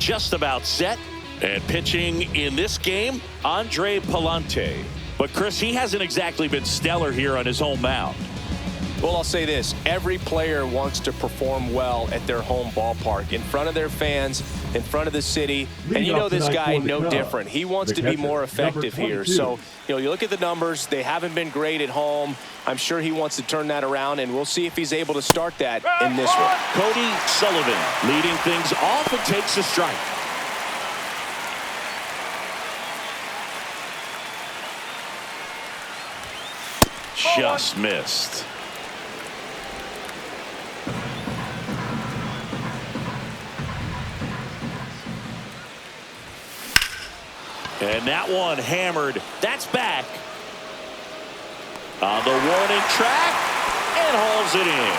just about set. And pitching in this game, Andre Palante. But, Chris, he hasn't exactly been stellar here on his home mound. Well, I'll say this. Every player wants to perform well at their home ballpark, in front of their fans, in front of the city. And you know this guy no different. He wants to be more effective here. So, you look at the numbers. They haven't been great at home. I'm sure he wants to turn that around, and we'll see if he's able to start that in this one. Cody Sullivan leading things off and takes a strike. Just missed. And that one hammered. That's back. On the warning track, and hauls it in.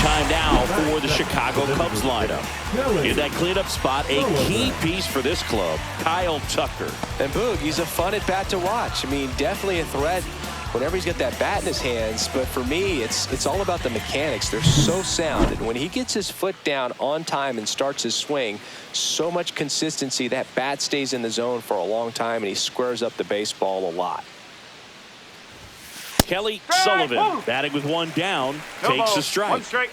Time now for the Chicago Cubs lineup. In that cleanup spot, a key piece for this club, Kyle Tucker. And Boog, he's a fun at bat to watch. I mean, definitely a threat whenever he's got that bat in his hands. But for me, it's all about the mechanics. They're so sound. And when he gets his foot down on time and starts his swing, so much consistency, that bat stays in the zone for a long time, and he squares up the baseball a lot. Kelly Sullivan batting with one down, takes a strike. One strike.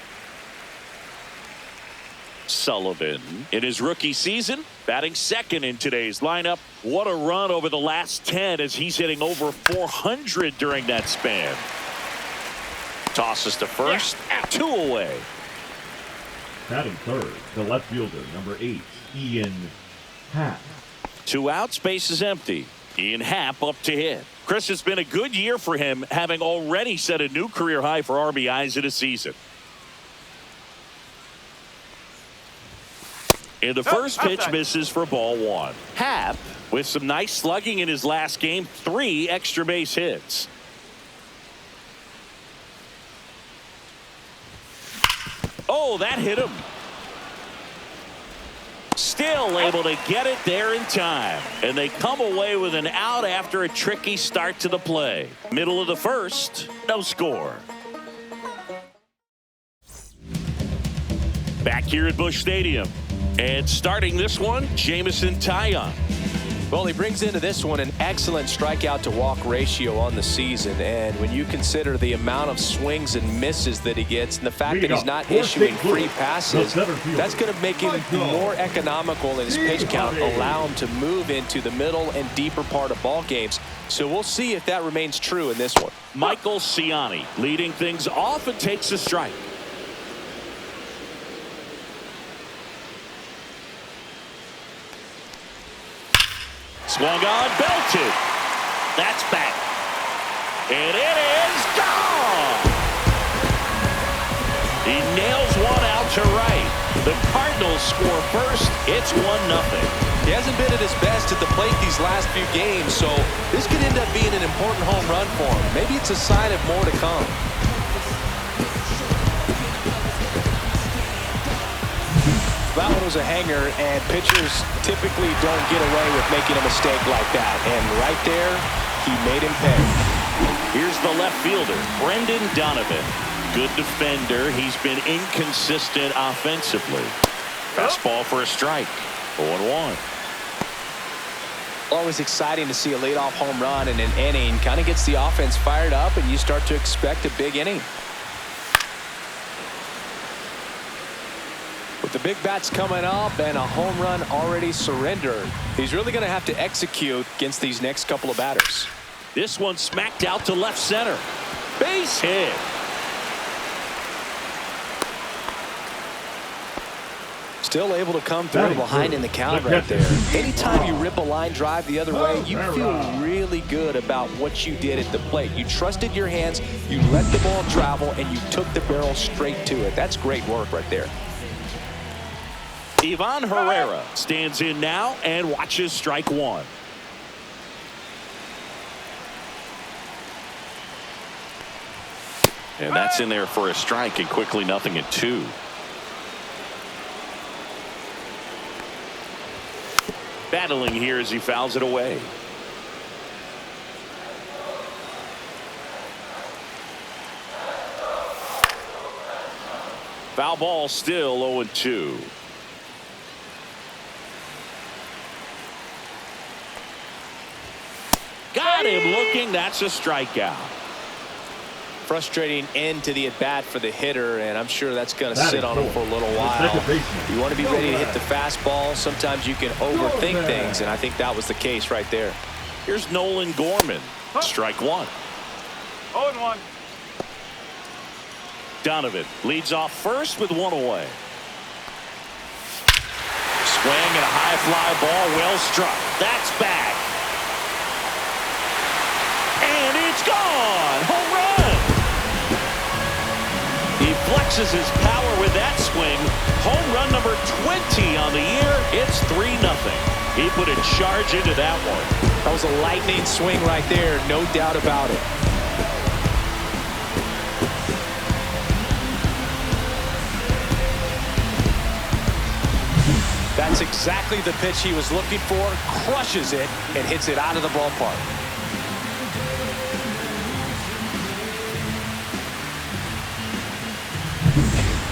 Sullivan in his rookie season batting second in today's lineup. What a run over the last 10 as he's hitting over 400 during that span. Tosses to first, 2 away. Batting third, the left fielder, number 8, Ian Happ. 2 outs, base is empty. Ian Happ up to hit. Chris, it's been a good year for him, having already set a new career high for RBIs in a season. And the first pitch misses for ball 1. Happ, with some nice slugging in his last game, 3 extra base hits. Oh, that hit him. Still able to get it there in time. And they come away with an out after a tricky start to the play. Middle of the first, no score. Back here at Busch Stadium. And starting this one, Jameson Taillon. Well, he brings into this one an excellent strikeout to walk ratio on the season. And when you consider the amount of swings and misses that he gets and the fact that he's not issuing free passes, that's going to make him more economical in his pitch count, allow him to move into the middle and deeper part of ball games. So we'll see if that remains true in this one. Michael Ciani leading things off and takes a strike. Swung on, belted. That's back. And it is gone. He nails one out to right. The Cardinals score first. It's 1-0. He hasn't been at his best at the plate these last few games, so this could end up being an important home run for him. Maybe it's a sign of more to come. That one was a hanger, and pitchers typically don't get away with making a mistake like that. And right there, he made him pay. Here's the left fielder, Brendan Donovan. Good defender. He's been inconsistent offensively. Fastball for a strike. 0-1. Always exciting to see a leadoff home run in an inning. Kind of gets the offense fired up, and you start to expect a big inning. With the big bats coming up and a home run already surrendered, he's really going to have to execute against these next couple of batters. This one smacked out to left center. Base hit. Still able to come through behind in the count right there. Anytime you rip a line drive the other way, you feel really good about what you did at the plate. You trusted your hands, you let the ball travel, and you took the barrel straight to it. That's great work right there. Ivan Herrera stands in now and watches strike 1. And that's in there for a strike, and quickly 0-2. Battling here as he fouls it away. Foul ball, still 0-2. got him looking. That's a strikeout. Frustrating end to the at-bat for the hitter, and I'm sure that's going to sit on him for a little while. You want to be ready to hit the fastball. Sometimes you can overthink things, and I think that was the case right there. Here's Nolan Gorman. Strike one. 0-1. Donovan leads off first with one away. Swing and a high fly ball, well struck. That's back. And it's gone. Home run. He flexes his power with that swing. Home run number 20 on the year. It's 3-0. He put a charge into that one. That was a lightning swing right there, no doubt about it. That's exactly the pitch he was looking for. Crushes it and hits it out of the ballpark.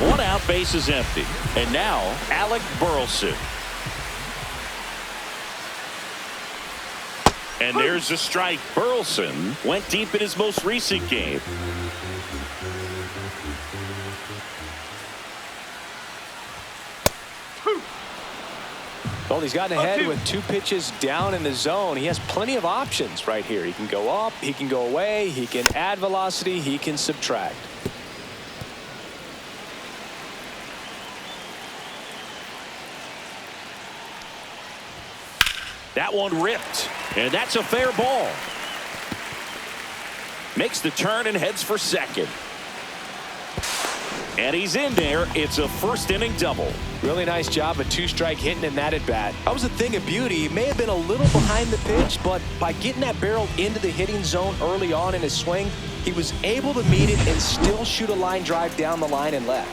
One out, base is empty. And now Alec Burleson. And there's a strike. Burleson went deep in his most recent game. Well, he's gotten ahead with 2 pitches down in the zone. He has plenty of options right here. He can go up, he can go away, he can add velocity, he can subtract. That one ripped, and that's a fair ball. Makes the turn and heads for second. And he's in there. It's a first inning double. Really nice job of 2-strike hitting in that at bat. That was a thing of beauty. He may have been a little behind the pitch, but by getting that barrel into the hitting zone early on in his swing, he was able to meet it and still shoot a line drive down the line and left.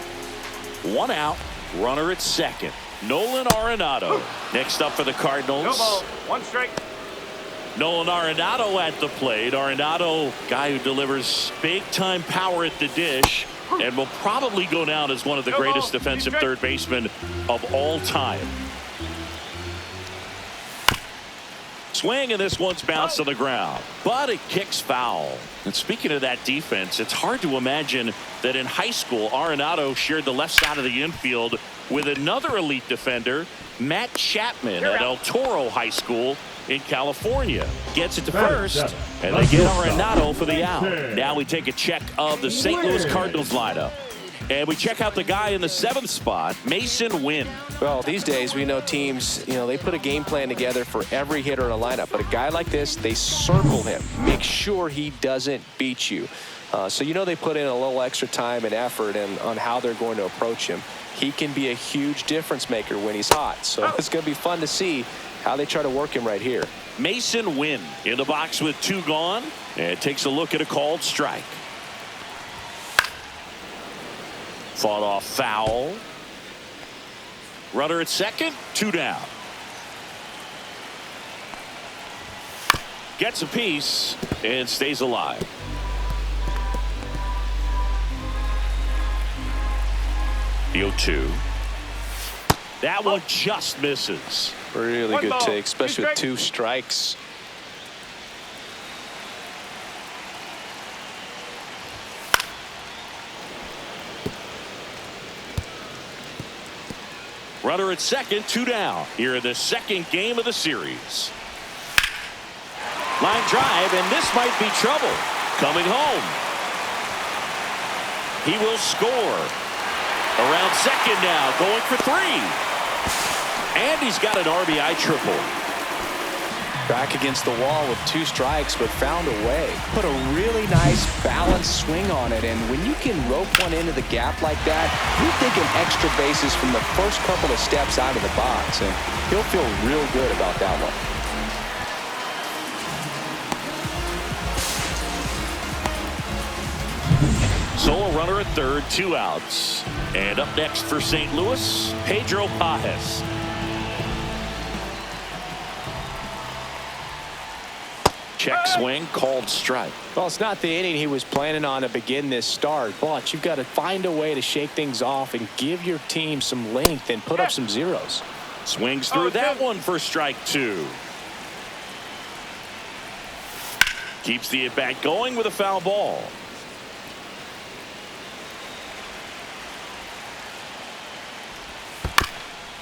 One out, runner at second. Nolan Arenado next up for the Cardinals. No ball, 1 strike. Nolan Arenado at the plate. Arenado, guy who delivers big-time power at the dish and will probably go down as one of the greatest defensive third basemen of all time. Swing, and this one's bounced on the ground, but it kicks foul. And speaking of that defense, it's hard to imagine that in high school Arenado shared the left side of the infield with another elite defender, Matt Chapman, at El Toro High School in California. Gets it to first, and they get Arenado for the out. Now we take a check of the St. Louis Cardinals lineup. And we check out the guy in the 7th spot, Mason Wynn. Well, these days we know teams, they put a game plan together for every hitter in a lineup. But a guy like this, they circle him, make sure he doesn't beat you. So they put in a little extra time and effort on how they're going to approach him. He can be a huge difference maker when he's hot. So it's going to be fun to see how they try to work him right here. Mason Wynn in the box with 2 gone, and takes a look at a called strike. Fought off foul. Runner at second, 2 down. Gets a piece and stays alive. The 0-2. That one just misses. Really good take, especially with 2 strikes. Runner at second, 2 down. Here in the second game of the series. Line drive, and this might be trouble. Coming home. He will score. Around second now, going for 3. And he's got an RBI triple. Back against the wall with 2 strikes, but found a way. Put a really nice balanced swing on it, and when you can rope one into the gap like that, you're thinking extra bases from the first couple of steps out of the box, and he'll feel real good about that one. Solo runner at third, 2 outs. And up next for St. Louis, Pedro Pajes. Check swing, called strike. Well, it's not the inning he was planning on to begin this start, but you've got to find a way to shake things off and give your team some length and put up some zeros. Swings through that one for strike 2. Keeps the at-bat going with a foul ball.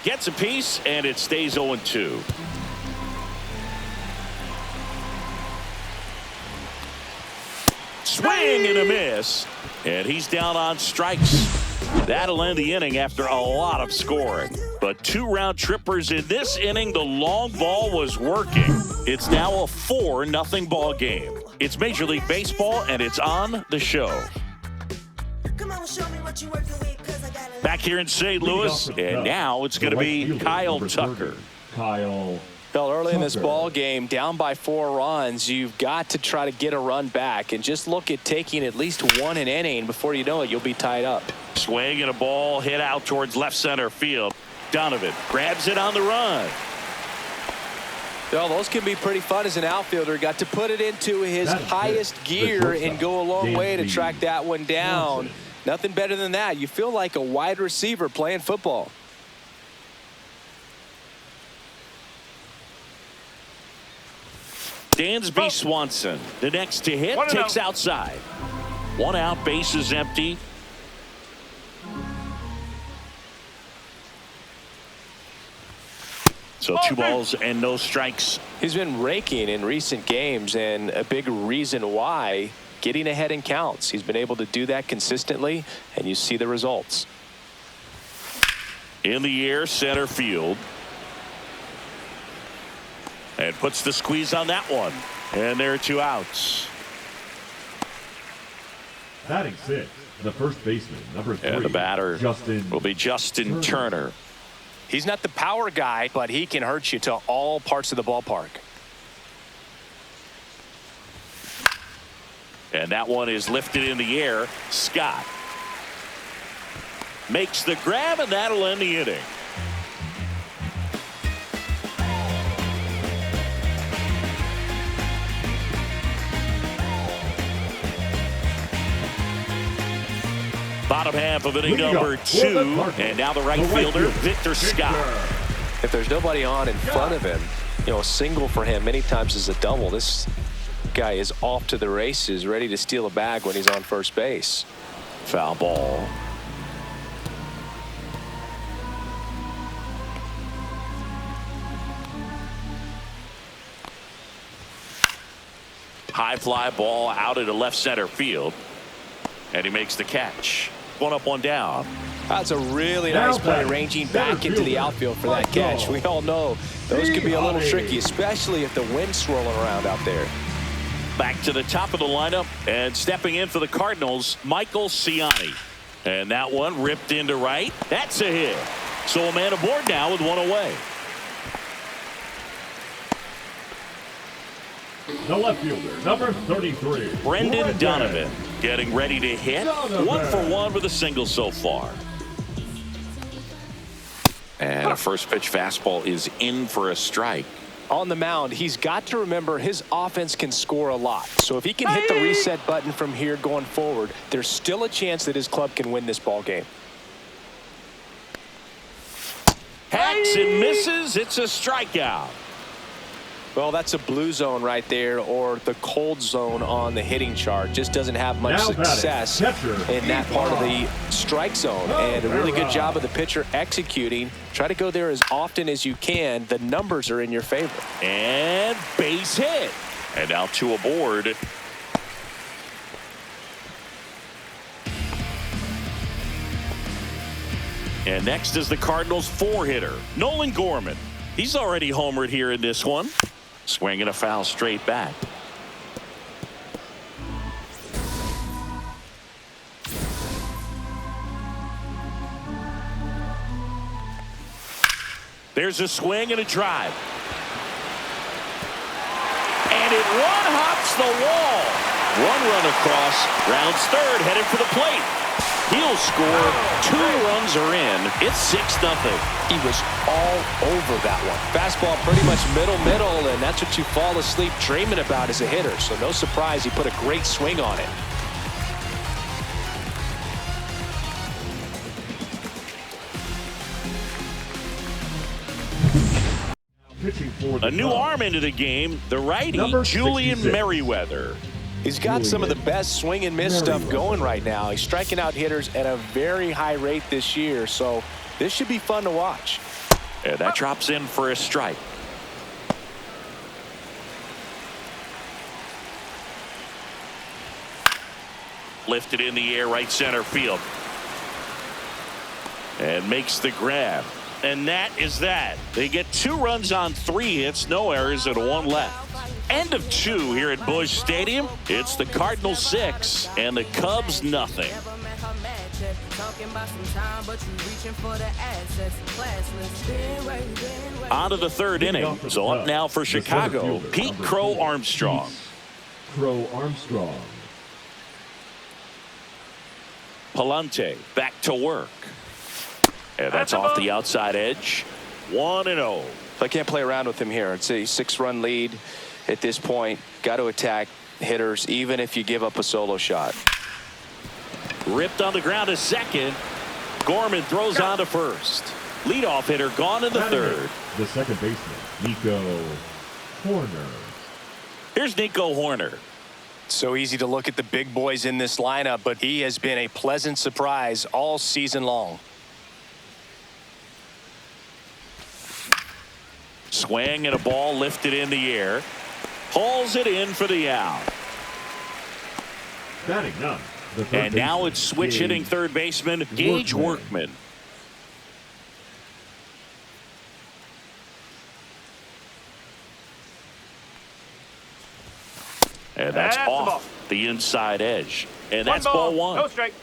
Gets a piece, and it stays 0-2. Swing and a miss, and he's down on strikes. That'll end the inning after a lot of scoring. But 2 round trippers in this inning. The long ball was working. It's now a 4-0 ball game. It's Major League Baseball, and it's on the show. Back here in St. Louis, and now it's going to be Kyle Tucker. Well, early in this ball game, down by 4 runs, you've got to try to get a run back and just look at taking at least 1 an inning. Before you know it, you'll be tied up. Swing and a ball hit out towards left center field. Donovan grabs it on the run. Well, those can be pretty fun as an outfielder. Got to put it into his highest gear and go a long way to track that one down. Nothing better than that. You feel like a wide receiver playing football. Dansby Swanson, the next to hit, takes outside. 1 out, base is empty. So 2 balls and no strikes. He's been raking in recent games, and a big reason why, getting ahead in counts. He's been able to do that consistently, and you see the results. In the air, center field. And puts the squeeze on that one. And there are 2 outs. Batting 6, the first baseman, number 3. And the batter will be Justin Turner. He's not the power guy, but he can hurt you to all parts of the ballpark. And that one is lifted in the air. Scott makes the grab, and that'll end the inning. Bottom half of inning number 2, and now the right fielder, Victor Scott. If there's nobody on in front of him, you know, a single for him many times is a double. This guy is off to the races, ready to steal a bag when he's on first base. Foul ball. High fly ball out into left center field, and he makes the catch. 1 up, 1 down. That's a really nice play, ranging back into the outfield for that catch. We all know those can be a little tricky, especially if the wind's swirling around out there. Back to the top of the lineup, and stepping in for the Cardinals, Michael Ciani. And that one ripped into right. That's a hit. So a man aboard now with 1 away. The left fielder, number 33. Brendan Donovan getting ready to hit. 1 for 1 with a single so far. And a first pitch fastball is in for a strike. On the mound, he's got to remember his offense can score a lot. So if he can hit the reset button from here going forward, there's still a chance that his club can win this ball game. Hacks and misses. It's a strikeout. Well, that's a blue zone right there, or the cold zone on the hitting chart. Just doesn't have much success in that part of the strike zone. And a really good job of the pitcher executing. Try to go there as often as you can. The numbers are in your favor. And base hit. And now 2 aboard. And next is the Cardinals 4-hitter, Nolan Gorman. He's already homered here in this one. Swinging a foul straight back. There's a swing and a drive. And it one-hops the wall. 1 run across, rounds third, headed for the plate. He'll score. 2 runs are in. It's 6-0. He was all over that one. Fastball pretty much middle, and that's what you fall asleep dreaming about as a hitter. So no surprise he put a great swing on it. Pitching for the A new Cubs, arm into the game, the righty, Number Julian 66. Merriweather. He's got some of the best swing and miss stuff going right now. He's striking out hitters at a very high rate this year, so this should be fun to watch. And that drops in for a strike. Lifted in the air, right center field. And makes the grab. And that is that. They get 2 runs on 3 hits, no errors, and 1 left. End of 2 here at Busch Stadium. It's the Cardinals 6 and the Cubs nothing. On to the 3rd inning. So up now for Chicago, Pete Crow Armstrong. Crow Armstrong. Palante back to work. And that's off the outside edge. 1-0. I can't play around with him here. It's a 6-run lead at this point. Got to attack hitters even if you give up a solo shot. Ripped on the ground to second. Gorman throws on to first. Leadoff hitter gone in the 3rd. The second baseman, Nico Horner. Here's Nico Horner. So easy to look at the big boys in this lineup, but he has been a pleasant surprise all season long. Swing and a ball lifted in the air. Hauls it in for the out. Batting none. And now it's switch hitting third baseman Gage Workman. And that's off the inside edge. And that's ball 1. No strike.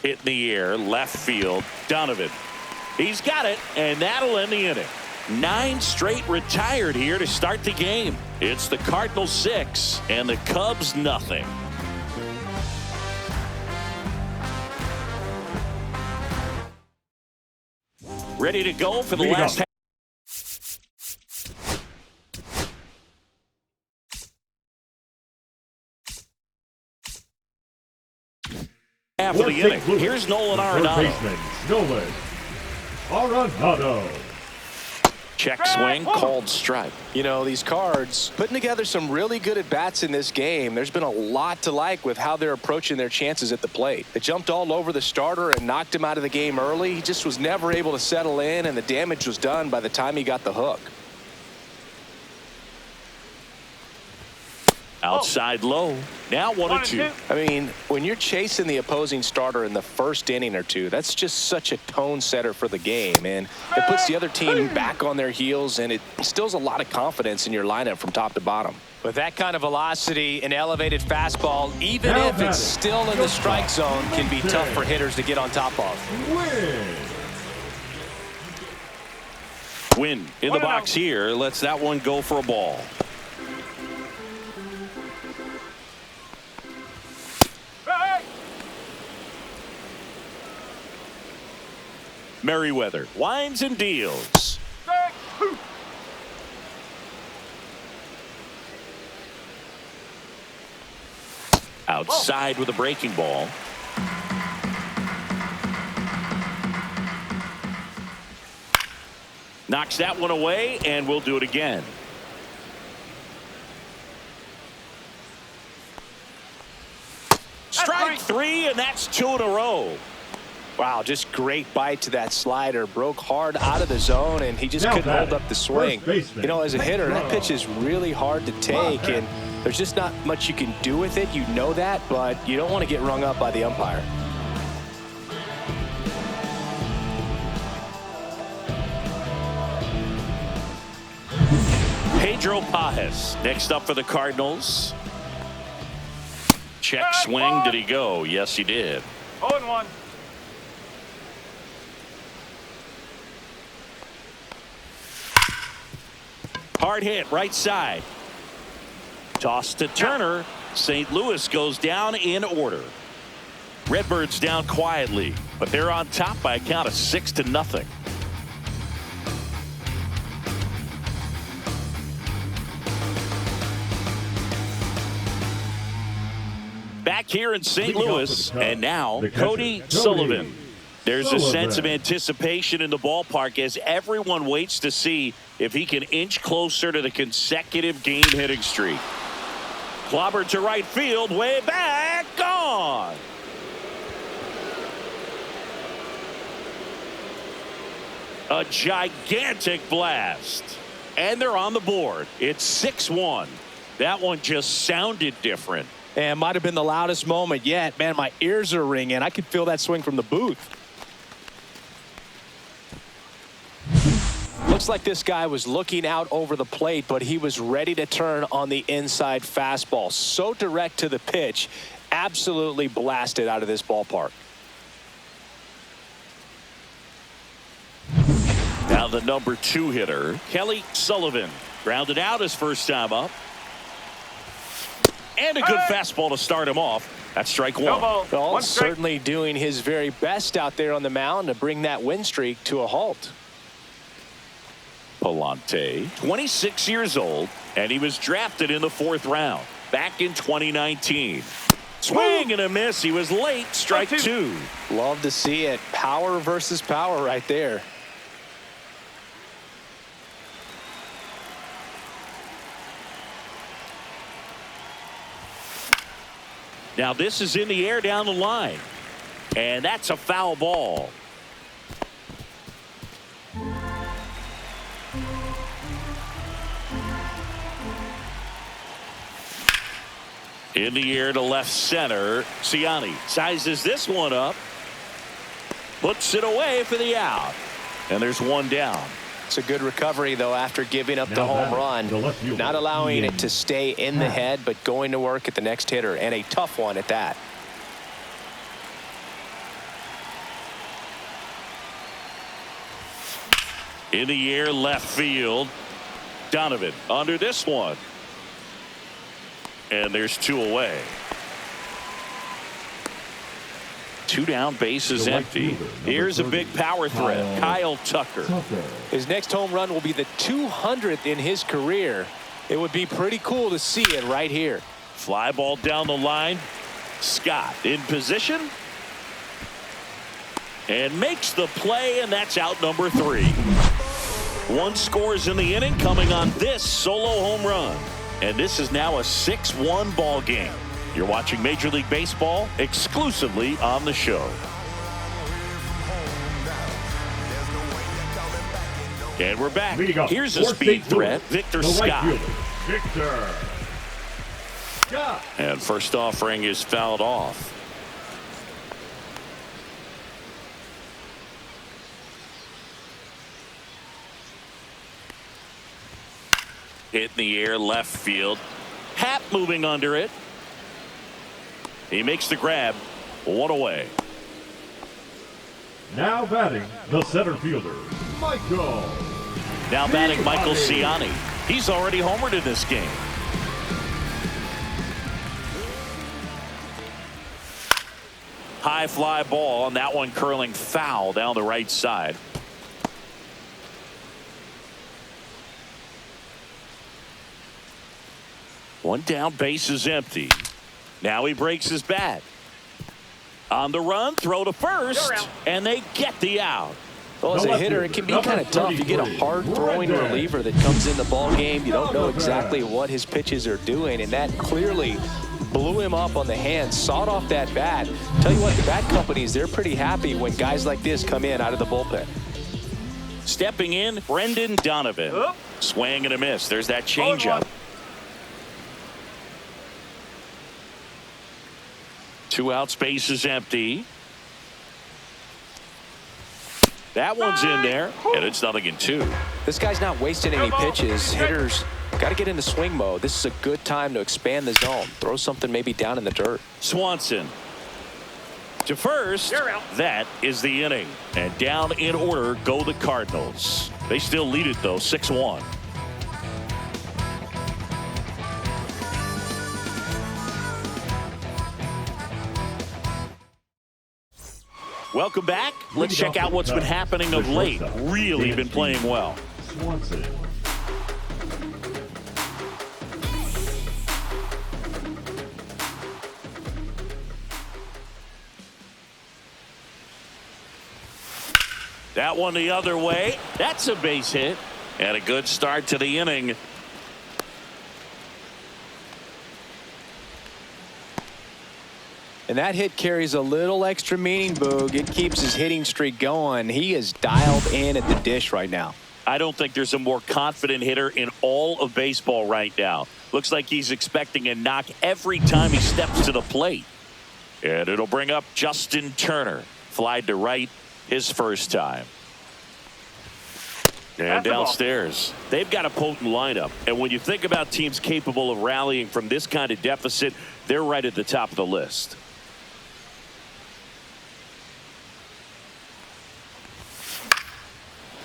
Hit in the air, left field, Donovan. He's got it, and that'll end the inning. 9 straight retired here to start the game. It's the Cardinals 6 and the Cubs nothing. Ready to go for the last half. Half of the inning. Here's Nolan Arenado. Nolan Arenado. Check swing, called strike. You know, these Cards putting together some really good at-bats in this game. There's been a lot to like with how they're approaching their chances at the plate. They jumped all over the starter and knocked him out of the game early. He just was never able to settle in, and the damage was done by the time he got the hook. Outside low. Now 1-2. I mean, when you're chasing the opposing starter in the first inning or two, that's just such a tone setter for the game, and it puts the other team back on their heels, and it instills a lot of confidence in your lineup from top to bottom. With that kind of velocity, an elevated fastball, even if it's still in the strike zone, can be tough for hitters to get on top of. Win in the box here. Lets that one go for a ball. Merriweather winds and deals. Outside with a breaking ball. Knocks that one away, and we'll do it again. Strike 3, and that's 2 in a row. Wow, just great bite to that slider. Broke hard out of the zone, and he just couldn't hold up the swing. You know, as a hitter, that pitch is really hard to take, and there's just not much you can do with it. You know that, but you don't want to get rung up by the umpire. Pedro Pajes next up for the Cardinals. Check swing. Did he go? Yes, he did. 0-1. Hard hit, right side. Toss to Turner. St. Louis goes down in order. Redbirds down quietly, but they're on top by a count of 6-0. Back here in St. Leading off Louis, for the Cubs, and now the catcher, Cody Sullivan. There's a Sullivan. sense of anticipation in the ballpark as everyone waits to see if he can inch closer to the consecutive game hitting streak. Clobber to right field, way back, gone. A gigantic blast. And they're on the board. It's 6-1. That one just sounded different. And might have been the loudest moment yet. Man, my ears are ringing. I could feel that swing from the booth. Looks like this guy was looking out over the plate, but he was ready to turn on the inside fastball. So direct to the pitch. Absolutely blasted out of this ballpark. Now the number 2 hitter, Kelly Sullivan. Grounded out his first time up. And a good fastball to start him off. That's strike 1. Well, certainly doing his very best out there on the mound to bring that win streak to a halt. Palante, 26 years old, and he was drafted in the 4th round back in 2019. Swing and a miss. He was late. Strike 2. Love to see it. Power versus power right there. Now this is in the air down the line, and that's a foul ball. In the air to left center. Ciani sizes this one up. Puts it away for the out. And there's one down. It's a good recovery, though, after giving up the home run. Not allowing it to stay in the head, but going to work at the next hitter. And a tough one at that. In the air left field. Donovan under this one. And there's 2 away. 2 down, bases empty. Here's a big power threat. Kyle Tucker. His next home run will be the 200th in his career. It would be pretty cool to see it right here. Fly ball down the line. Scott in position. And makes the play, and that's out number 3. 1 scores in the inning coming on this solo home run. And this is now a 6-1 ball game. You're watching Major League Baseball exclusively on the show. And we're back. Here's a speed threat, Victor Scott. Victor Scott. And first offering is fouled off. Hit in the air left field. Happ moving under it. He makes the grab. 1 away. Now batting the center fielder, Michael. Now batting Michael Ciani. He's already homered in this game. High fly ball, and that one curling foul down the right side. One down, base is empty. Now he breaks his bat. On the run, throw to first, and they get the out. Well, as a hitter, it can be kind of tough. You get a hard-throwing reliever that comes in the ball game. You don't know exactly what his pitches are doing, and that clearly blew him up on the hand, sawed off that bat. Tell you what, the bat companies, they're pretty happy when guys like this come in out of the bullpen. Stepping in, Brendan Donovan. Swing and a miss. There's that changeup. 2 outs, base is empty. That one's in there, and it's 0-2. This guy's not wasting any pitches. Hitters got to get into swing mode. This is a good time to expand the zone. Throw something maybe down in the dirt. Swanson to first. That is the inning. And down in order go the Cardinals. They still lead it, though, 6-1. Welcome back. Let's check out what's been happening of late. Really been playing well. Swanson. That one the other way. That's a base hit. And a good start to the inning. And that hit carries a little extra meaning, Boog. It keeps his hitting streak going. He is dialed in at the dish right now. I don't think there's a more confident hitter in all of baseball right now. Looks like he's expecting a knock every time he steps to the plate. And it'll bring up Justin Turner. Flied to right his first time. And downstairs, they've got a potent lineup. And when you think about teams capable of rallying from this kind of deficit, they're right at the top of the list.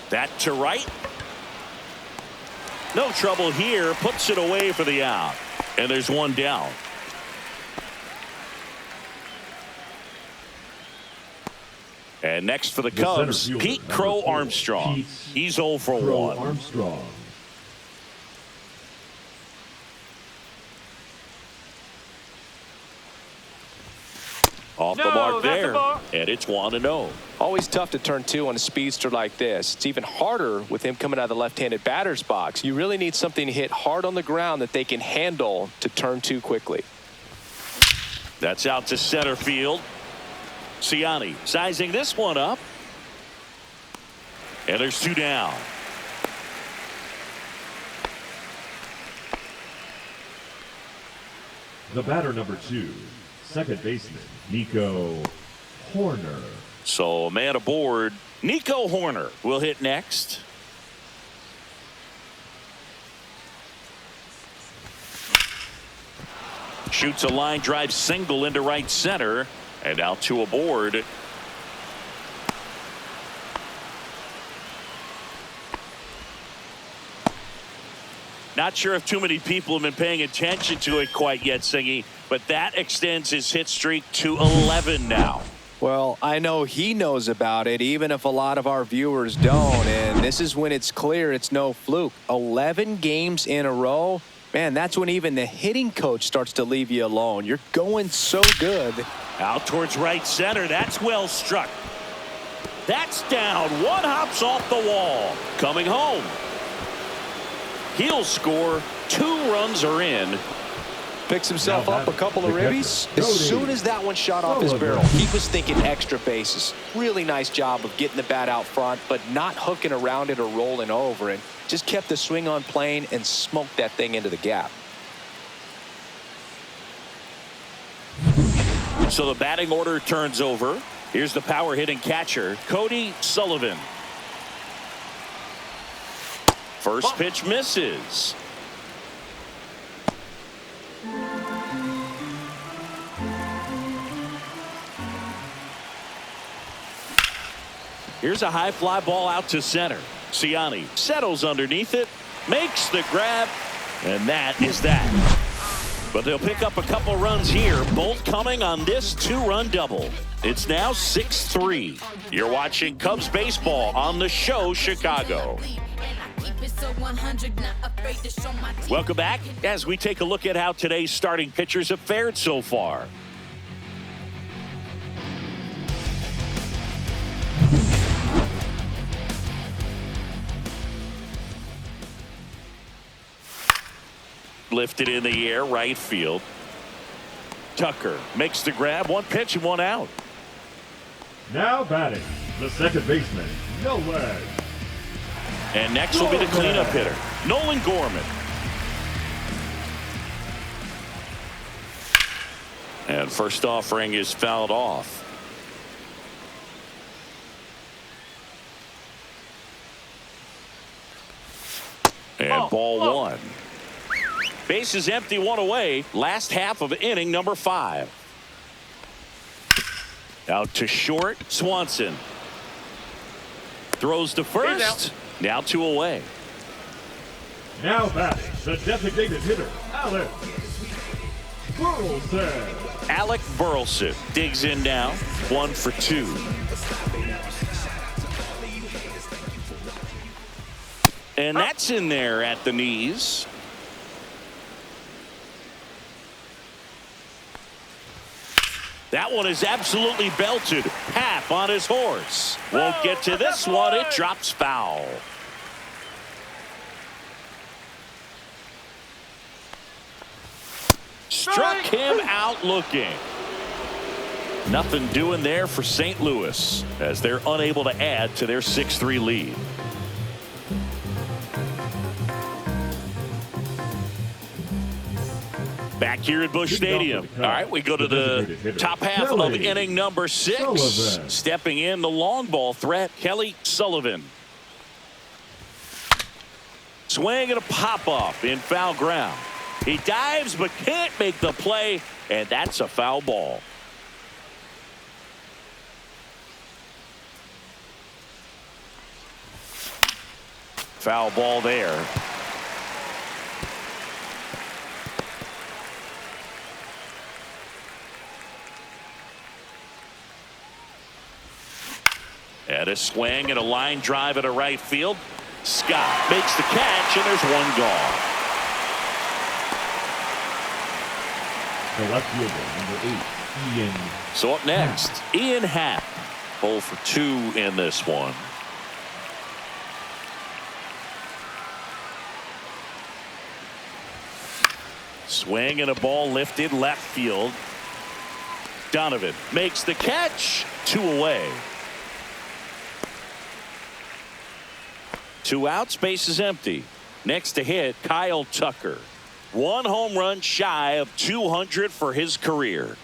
That to right. No trouble here. Puts it away for the out. And there's one down. And next for the Cubs, Pete Crow Armstrong. He's 0 for 1. Armstrong. Off the mark there, and it's 1-0. Always tough to turn 2 on a speedster like this. It's even harder with him coming out of the left-handed batter's box. You really need something to hit hard on the ground that they can handle to turn 2 quickly. That's out to center field. Ciani sizing this one up. And there's 2 down. The batter number 2, second baseman, Nico Horner. So a man aboard. Nico Horner will hit next. Shoots a line drive single into right center. And out 2 aboard. Not sure if too many people have been paying attention to it quite yet, Singy, but that extends his hit streak to 11 now. Well, I know he knows about it, even if a lot of our viewers don't. And this is when it's clear it's no fluke. 11 games in a row. Man, that's when even the hitting coach starts to leave you alone. You're going so good. Out towards right center. That's well struck. That's down. One hops off the wall. Coming home. He'll score. 2 runs are in. Picks himself up a couple of ribbies. As soon as that one shot off his barrel, he was thinking extra bases. Really nice job of getting the bat out front, but not hooking around it or rolling over it. Just kept the swing on plane and smoked that thing into the gap. So the batting order turns over. Here's the power hitting catcher, Cody Sullivan. First pitch misses. Here's a high fly ball out to center. Ciani settles underneath it, makes the grab, and that is that. But they'll pick up a couple runs here, both coming on this 2-run double. It's now 6-3. You're watching Cubs baseball on the show Chicago. Welcome back as we take a look at how today's starting pitchers have fared so far. Lifted in the air, right field. Tucker makes the grab, 1 pitch and 1 out. Now batting, the second baseman, Nolan. And next will be the cleanup hitter, Nolan Gorman. And first offering is fouled off. And ball 1. Base is empty, 1 away. Last half of inning number 5. Out to short, Swanson. Throws to first. Now 2 away. Now batting, the designated hitter, Alec Burleson. Alec Burleson digs in now. 1 for 2. And that's in there at the knees. That one is absolutely belted. Half on his horse. Won't get to this one. It drops foul. Struck him out looking. Nothing doing there for St. Louis as they're unable to add to their 6-3 lead. Back here at Busch Stadium. All right, we go to the top half of inning number 6. Stepping in the long ball threat, Kelly Sullivan. Swing and a pop-up in foul ground. He dives but can't make the play, and that's a foul ball. Foul ball there. And a swing and a line drive at a right field. Scott makes the catch, and there's one gone. The left fielder, number 8, Ian. So up next, Ian Happ. 0 for 2 in this one. Swing and a ball lifted left field. Donovan makes the catch. 2 away. 2 outs, base is empty. Next to hit, Kyle Tucker. 1 home run shy of 200 for his career.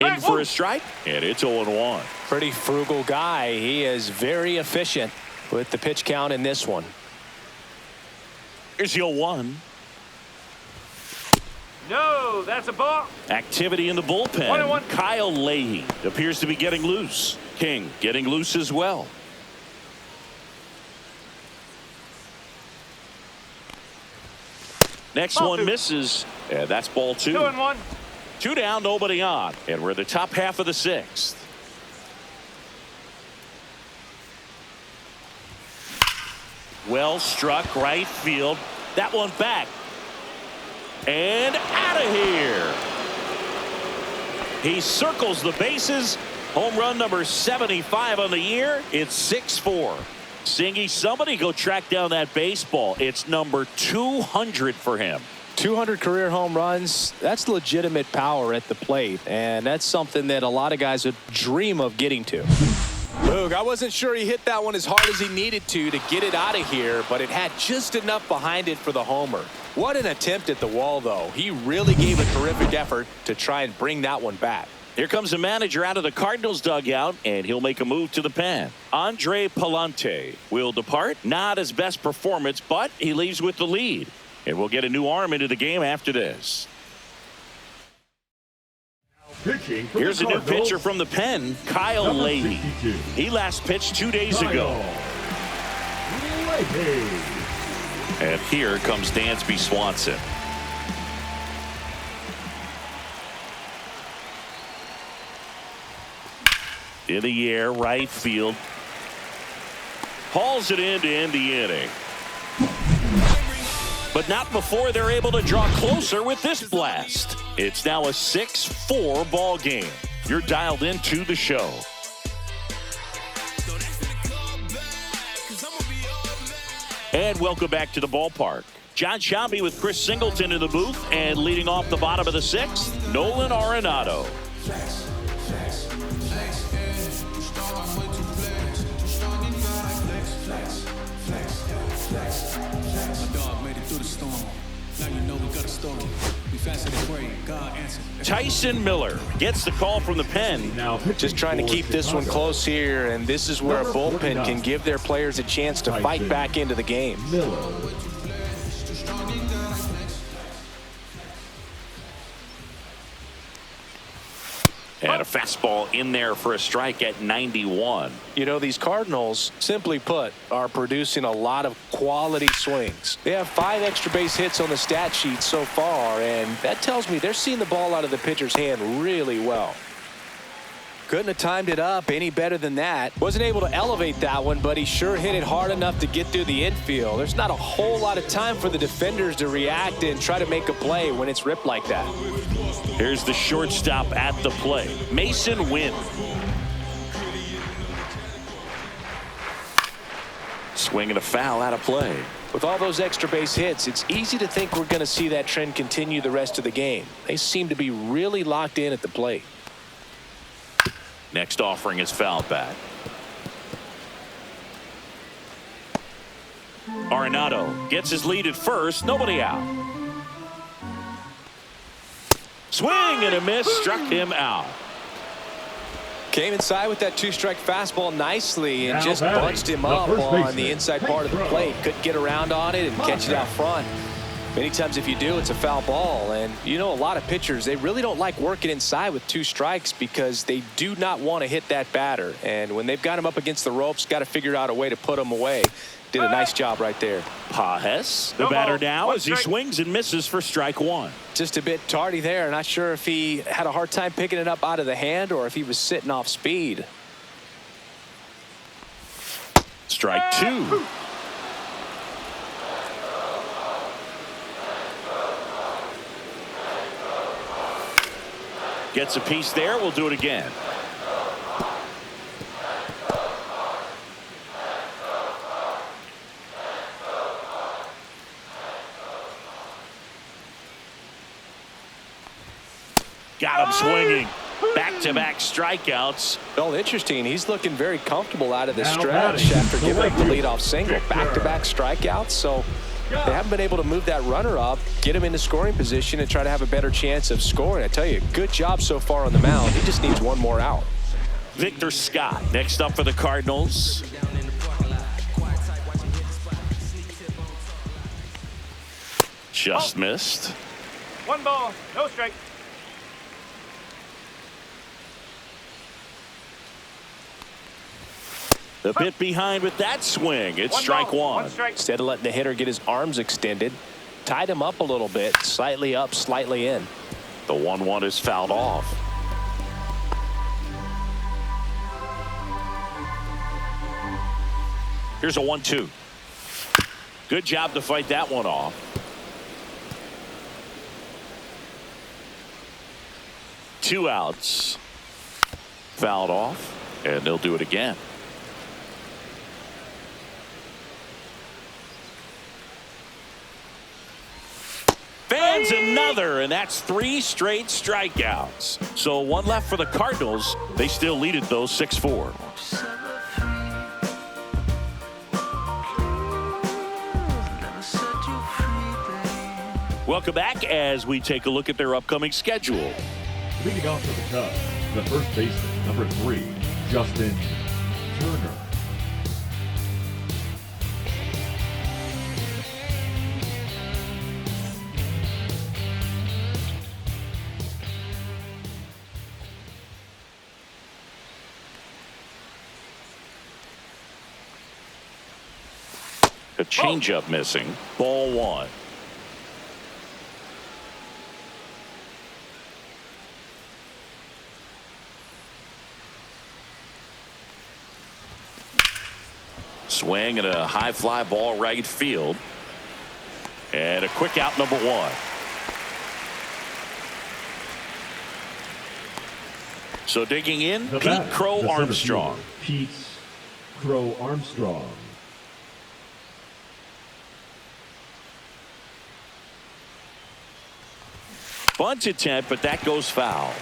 In for a strike, and it's 0-1. Pretty frugal guy. He is very efficient with the pitch count in this one. Here's the 0-1. No, that's a ball. Activity in the bullpen. 1-1. Kyle Leahy appears to be getting loose. King getting loose as well. Next Ball one 2. misses, and that's ball 2. 2-1. 2 down, nobody on, and we're in the top half of the 6th. Well struck right field. That one back and out of here. He circles the bases. Home run number 75 on the year. It's 6-4. Singy, somebody go track down that baseball. It's number 200 for him. 200 career home runs, that's legitimate power at the plate, and that's something that a lot of guys would dream of getting to. Boog, I wasn't sure he hit that one as hard as he needed to get it out of here, but it had just enough behind it for the homer. What an attempt at the wall, though. He really gave a terrific effort to try and bring that one back. Here comes the manager out of the Cardinals dugout, and he'll make a move to the pen. Andre Palante will depart. Not his best performance, but he leaves with the lead. And we'll get a new arm into the game after this. Here's a new pitcher from the pen, Kyle Leahy. He last pitched 2 days ago. And here comes Dansby Swanson. In the air, right field. Hauls it in to end the inning. But not before they're able to draw closer with this blast. It's now a 6-4 ball game. You're dialed into the show. And welcome back to the ballpark. John Sciambi with Chris Singleton in the booth, and leading off the bottom of the sixth, Nolan Arenado. Tyson Miller gets the call from the pen. Just trying to keep this one close here, and this is where a bullpen can give their players a chance to fight back into the game. And a fastball in there for a strike at 91. You know, these Cardinals, simply put, are producing a lot of quality swings. They have 5 extra base hits on the stat sheet so far, and that tells me they're seeing the ball out of the pitcher's hand really well. Couldn't have timed it up any better than that. Wasn't able to elevate that one, but he sure hit it hard enough to get through the infield. There's not a whole lot of time for the defenders to react and try to make a play when it's ripped like that. Here's the shortstop at the plate, Mason Wynn. Swinging a foul out of play. With all those extra base hits, it's easy to think we're going to see that trend continue the rest of the game. They seem to be really locked in at the plate. Next offering is fouled back. Arenado gets his lead at first. Nobody out. Swing and a miss. Struck him out. Came inside with that 2-strike fastball nicely and just bunched him up on the inside part of the plate. Couldn't get around on it and catch it out front. Many times if you do, it's a foul ball. And you know, a lot of pitchers, they really don't like working inside with 2 strikes because they do not want to hit that batter. And when they've got him up against the ropes, got to figure out a way to put him away. Did a nice job right there. Pages, the batter now, as he swings and misses for strike 1. Just a bit tardy there. Not sure if he had a hard time picking it up out of the hand or if he was sitting off speed. Strike 2. Gets a piece there. We'll do it again. Got him swinging. Back-to-back strikeouts. Well, interesting. He's looking very comfortable out of the stretch after giving up the leadoff single. Back-to-back strikeouts. So they haven't been able to move that runner up, get him into scoring position, and try to have a better chance of scoring. I tell you, good job so far on the mound. He just needs one more out. Victor Scott next up for the Cardinals. Just missed. 1 ball, no strike. A bit behind with that swing. It's strike 1. Instead of letting the hitter get his arms extended, tied him up a little bit, slightly up, slightly in. The 1-1 is fouled off. Here's a 1-2. Good job to fight that one off. 2 outs. Fouled off, and they'll do it again. Fans another, and that's 3 straight strikeouts. So 1 left for the Cardinals. They still lead it, though, 6-4. Welcome back as we take a look at their upcoming schedule. Leading off for the Cubs, the first baseman, number 3, Justin Turner. A changeup missing. Ball 1. Swing and a high fly ball right field. And a quick out, number 1. So digging in, Pete Crow Armstrong. Pete Crow Armstrong. Bunt attempt, but that goes foul.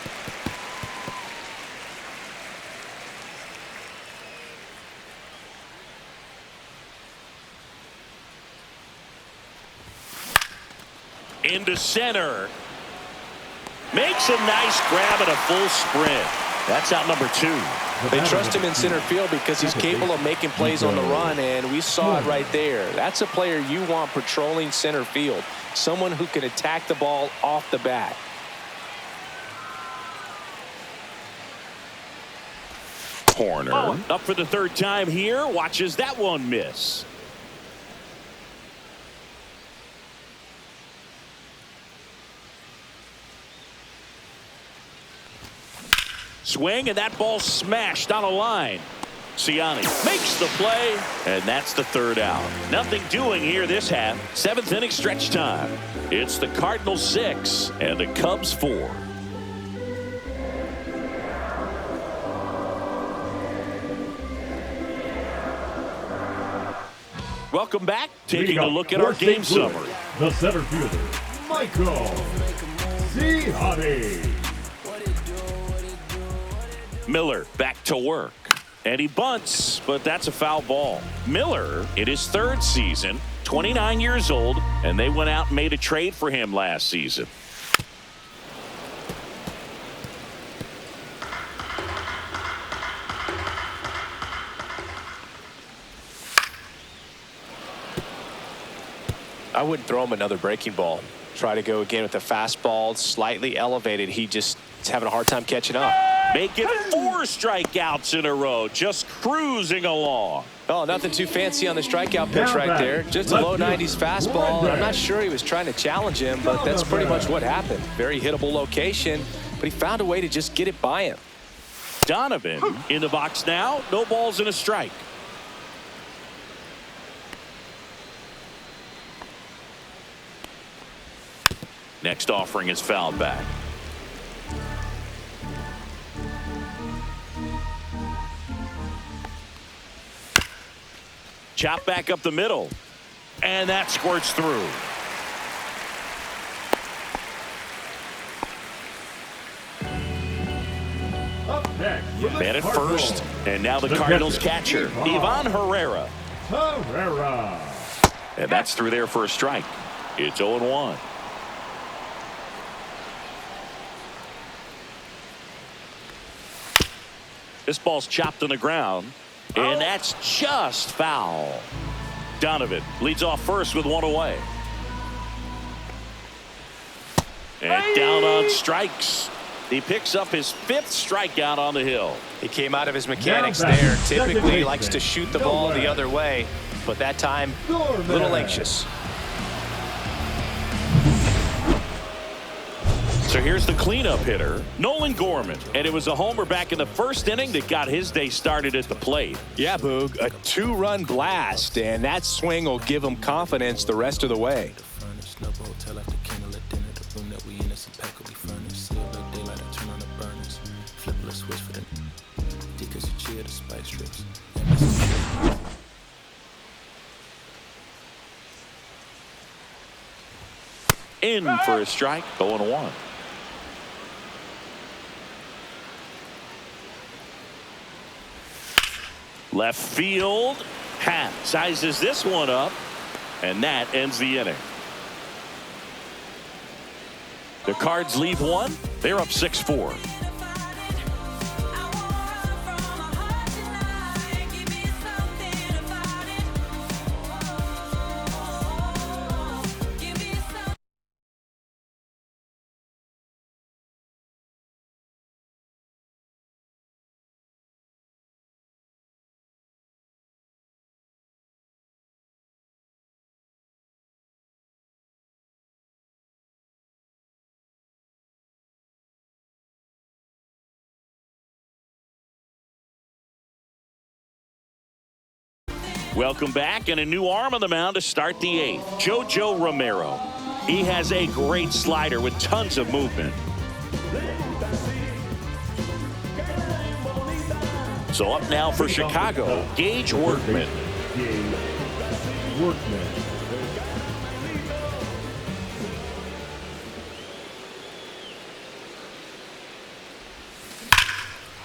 Into center. Makes a nice grab and a full sprint. That's out number 2. They trust him in center field because he's capable of making plays on the run, and we saw it right there. That's a player you want patrolling center field. Someone who can attack the ball off the bat. Corner. Up for the 3rd time here. Watches that one miss. Swing, and that ball smashed on a line. Ciani makes the play, and that's the 3rd out. Nothing doing here this half. 7th inning stretch time. It's the Cardinals 6 and the Cubs 4. Welcome back. Taking a look at our game summary. The center fielder, Michael Ciani. Miller back to work. And he bunts, but that's a foul ball. Miller, in his 3rd season, 29 years old, and they went out and made a trade for him last season. I wouldn't throw him another breaking ball. Try to go again with the fastball, slightly elevated. He just is having a hard time catching up. Make it 4 strikeouts in a row, just cruising along. Oh, nothing too fancy on the strikeout pitch right there. Just a low 90s fastball. I'm not sure he was trying to challenge him, but that's pretty much what happened. Very hittable location, but he found a way to just get it by him. Donovan in the box now. No balls and a strike. Next offering is fouled back. Chop back up the middle. And that squirts through. Man at first. And now the Cardinals catcher, Ivan Herrera. And that's through there for a strike. It's 0-1. This ball's chopped on the ground, and that's just foul. Donovan leads off first with 1 away. And down on strikes. He picks up his 5th strikeout on the hill. He came out of his mechanics there. Typically likes to shoot the ball the other way, but that time a little anxious. So here's the cleanup hitter, Nolan Gorman. And it was a homer back in the 1st inning that got his day started at the plate. Yeah, Boog, a 2-run blast, and that swing will give him confidence the rest of the way. Yeah, the spice strips. In for a strike, 0-1. Left field. Happ sizes this one up, and that ends the inning. The Cards leave one. They're up 6-4. Welcome back, and a new arm on the mound to start the 8th. JoJo Romero. He has a great slider with tons of movement. So up now for Chicago, Gage Workman.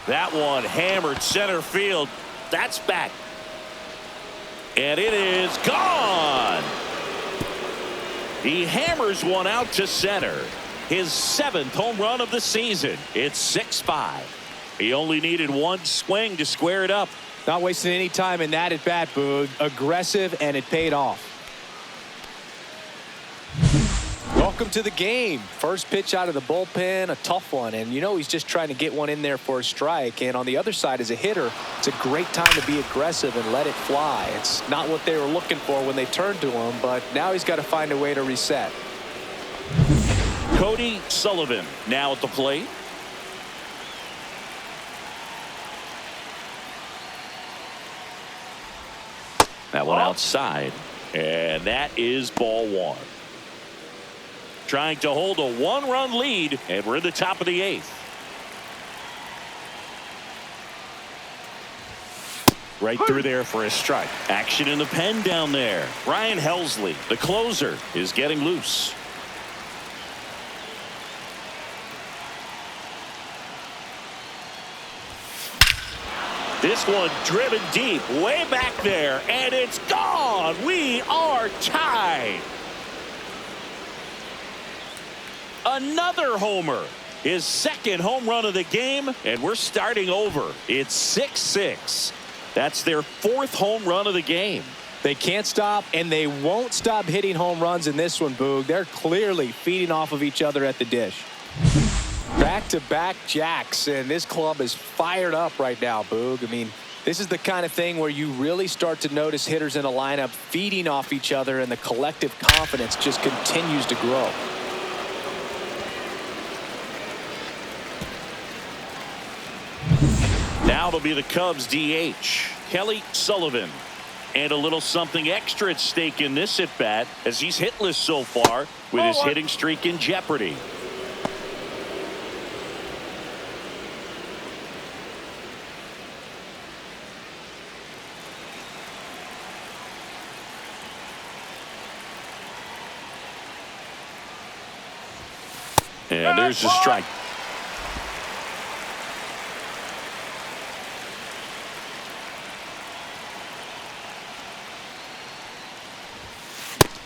That one hammered center field. That's back. And it is gone. He hammers one out to center. His 7th home run of the season. It's 6-5. He only needed one swing to square it up. Not wasting any time in that at bat, Boog. Aggressive, and it paid off. Welcome to the game. First pitch out of the bullpen, a tough one. And you know he's just trying to get one in there for a strike. And on the other side, as a hitter, it's a great time to be aggressive and let it fly. It's not what they were looking for when they turned to him, but now he's got to find a way to reset. Cody Sullivan now at the plate. That one outside, and that is ball 1. Trying to hold a 1-run lead, and we're in the top of the 8th. Right through there for a strike. Action in the pen down there. Ryan Helsley, the closer, is getting loose. This one driven deep, way back there, and it's gone. We are tied. Another homer. His 2nd home run of the game, and we're starting over. It's 6-6. That's their 4th home run of the game. They can't stop, and they won't stop hitting home runs in this one, Boog. They're clearly feeding off of each other at the dish. Back-to-back jacks, and this club is fired up right now, Boog. I mean, this is the kind of thing where you really start to notice hitters in a lineup feeding off each other, and the collective confidence just continues to grow. Now it'll be the Cubs DH, Kelly Sullivan. And a little something extra at stake in this at-bat, as he's hitless so far with his hitting streak in jeopardy. And there's a strike.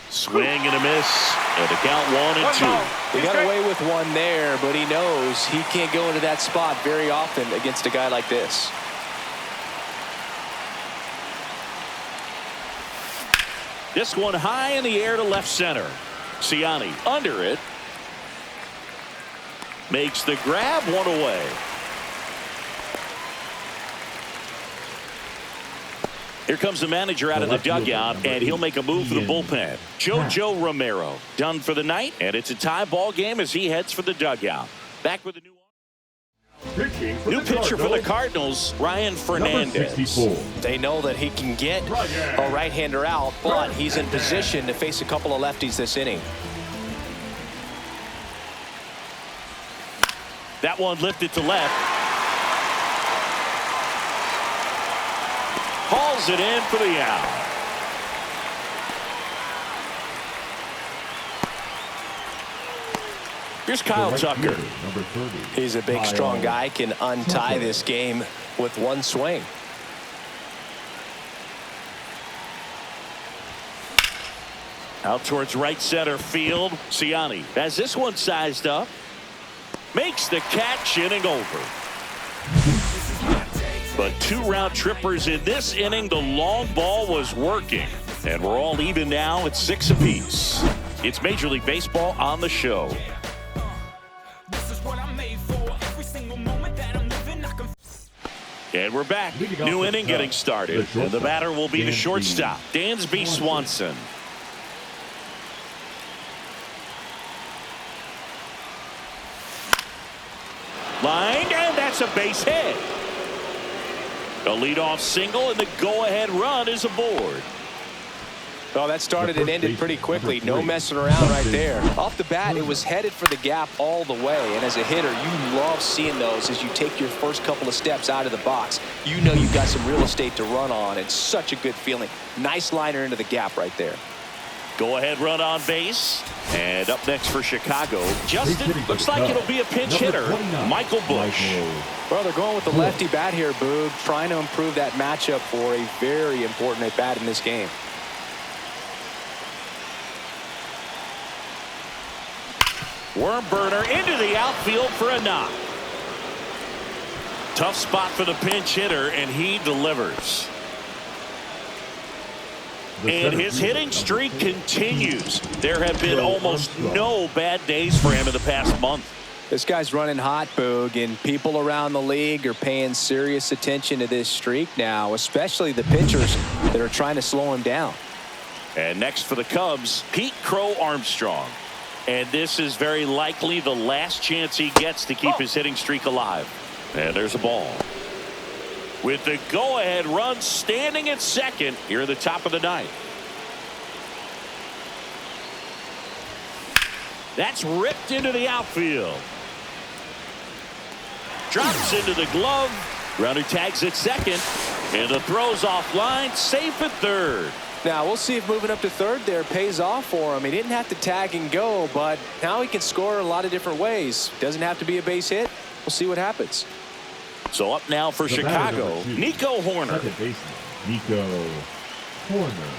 Swing and a miss, and the count 1-2. He got away with one there, but he knows he can't go into that spot very often against a guy like this. This one high in the air to left center. Ciani under it. Makes the grab, one away. Here comes the manager out of the dugout, and he'll make a move for the bullpen. JoJo Romero done for the night, and it's a tie ball game as he heads for the dugout. Back with a new pitcher for the Cardinals, Ryan Fernandez. They know that he can get a right-hander out, but he's in position to face a couple of lefties this inning. That one lifted to left. hauls it in for the out. Here's Kyle Tucker. Number 30. He's a big, strong guy. Can untie this game with one swing. Out towards right center field. Siani has this one sized up. Makes the catch, inning over. But 2 round trippers in this inning. The long ball was working. And we're all even now at 6 apiece. It's Major League Baseball on the show. And we're back. New inning getting started. And the batter will be the shortstop, Dansby Swanson. Lined, and that's a base hit. A leadoff single, and the go-ahead run is aboard. Well, that started and ended pretty quickly. No messing around right there. Off the bat, it was headed for the gap all the way. And as a hitter, you love seeing those as you take your first couple of steps out of the box. You know you've got some real estate to run on. It's such a good feeling. Nice liner into the gap right there. Go-ahead run on base. And up next for Chicago, Justin, looks like it'll be a pinch hitter, Michael Busch. Well, they're going with the lefty bat here, Boog, trying to improve that matchup for a very important at-bat in this game. Worm burner into the outfield for a knock. Tough spot for the pinch hitter, and he delivers. And his hitting streak continues. There have been almost no bad days for him in the past month. This guy's running hot, Boog, and people around the league are paying serious attention to this streak now, especially the pitchers that are trying to slow him down. And next for the Cubs, Pete Crow Armstrong. And this is very likely the last chance he gets to keep his hitting streak alive. And there's a ball. With the go-ahead run standing at second here at the top of the ninth. That's ripped into the outfield. Drops into the glove. Runner tags at second. And the throw's offline, safe at third. Now, we'll see if moving up to third there pays off for him. He didn't have to tag and go, but now he can score a lot of different ways. Doesn't have to be a base hit. We'll see what happens. So up now for Chicago, Nico Hoerner. Second baseman, Nico Hoerner.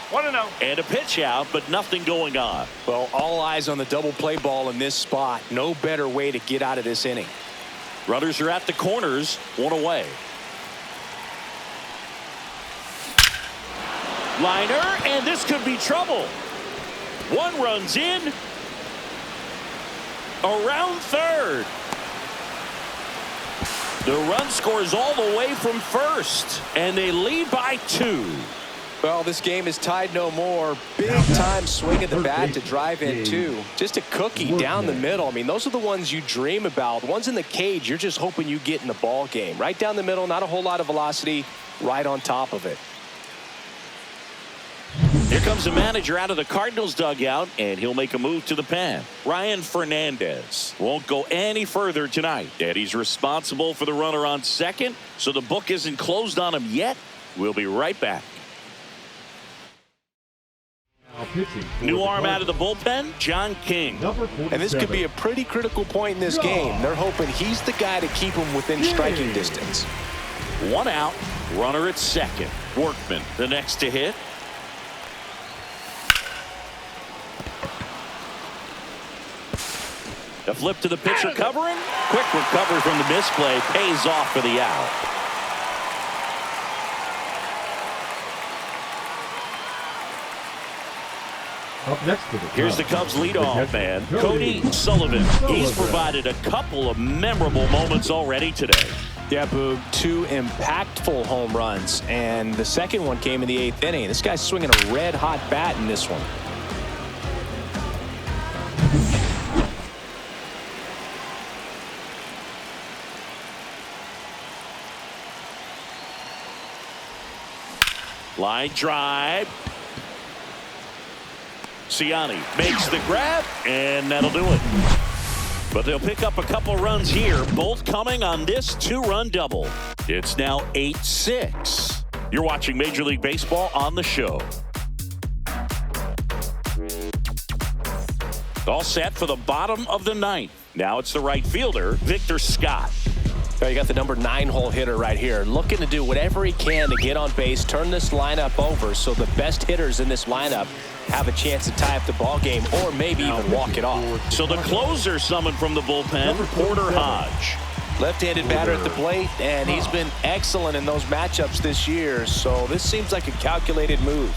1-0. And a pitch out, but nothing going on. Well, all eyes on the double play ball in this spot. No better way to get out of this inning. Runners are at the corners, 1 away. Liner, and this could be trouble. 1 runs in. Around third. The run scores all the way from first, and they lead by 2. Well, this game is tied no more. Big time swing of the bat to drive in 2. Just a cookie down the middle. I mean, those are the ones you dream about. Ones in the cage, you're just hoping you get in the ball game. Right down the middle, not a whole lot of velocity, right on top of it. Here comes the manager out of the Cardinals dugout, and he'll make a move to the pen. Ryan Fernandez won't go any further tonight, and he's responsible for the runner on second, so the book isn't closed on him yet. We'll be right back. New arm out of the bullpen, John King. And this could be a pretty critical point in this game. They're hoping he's the guy to keep him within striking distance. 1 out, runner at second. Workman, the next to hit. A flip to the pitcher covering. Quick recovery from the misplay. Pays off for the out. Up next to the Here's the Cubs leadoff man, Cody Sullivan. He's provided a couple of memorable moments already today. Yeah, Boog, 2 impactful home runs, and the second one came in the 8th inning. This guy's swinging a red-hot bat in this one. Line drive. Siani makes the grab, and that'll do it. But they'll pick up a couple runs here, both coming on this 2-run double. It's now 8-6. You're watching Major League Baseball on the show. All set for the bottom of the ninth. Now it's the right fielder, Victor Scott. You got the number 9 hole hitter right here, looking to do whatever he can to get on base, turn this lineup over so the best hitters in this lineup have a chance to tie up the ball game or maybe even walk it off. So the closer summoned from the bullpen, Porter Hodge. Left-handed batter at the plate, and he's been excellent in those matchups this year, so this seems like a calculated move.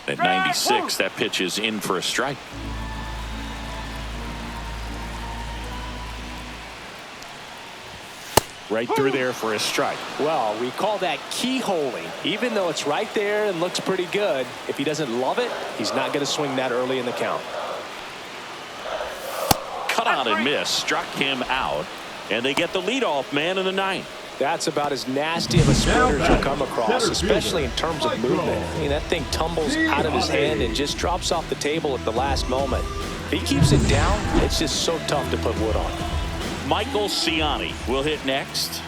At 96, that pitch is in for a strike. Right through there for a strike. Well, we call that keyholing. Even though it's right there and looks pretty good, if he doesn't love it, he's not going to swing that early in the count. Cut out and miss, struck him out, and they get the leadoff man in the ninth. That's about as nasty of a sprinter as you'll come across, especially in terms of movement. I mean, that thing tumbles out of his hand and just drops off the table at the last moment. If he keeps it down, it's just so tough to put wood on. Michael Ciani will hit next.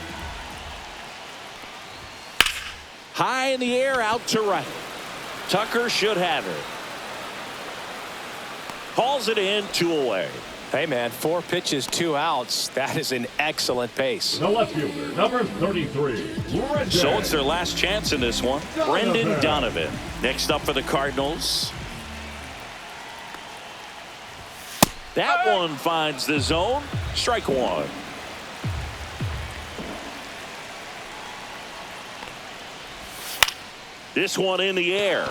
High in the air, out to right. Tucker should have it. Calls it in, 2 away. Hey, man, 4 pitches, 2 outs. That is an excellent pace. The left fielder, number 33. So it's their last chance in this one. Brendan Donovan. Next up for the Cardinals. That one finds the zone. Strike 1. This one in the air.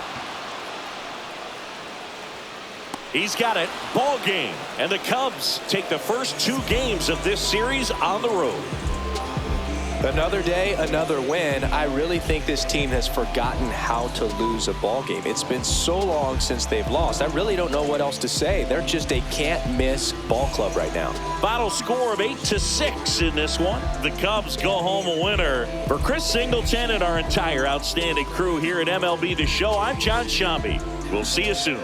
He's got it. Ball game. And the Cubs take the first 2 games of this series on the road. Another day, another win. I really think this team has forgotten how to lose a ball game. It's been so long since they've lost. I really don't know what else to say. They're just a can't-miss ball club right now. Final score of 8-6 in this one. The Cubs go home a winner. For Chris Singleton and our entire outstanding crew here at MLB The Show, I'm John Shambi. We'll see you soon.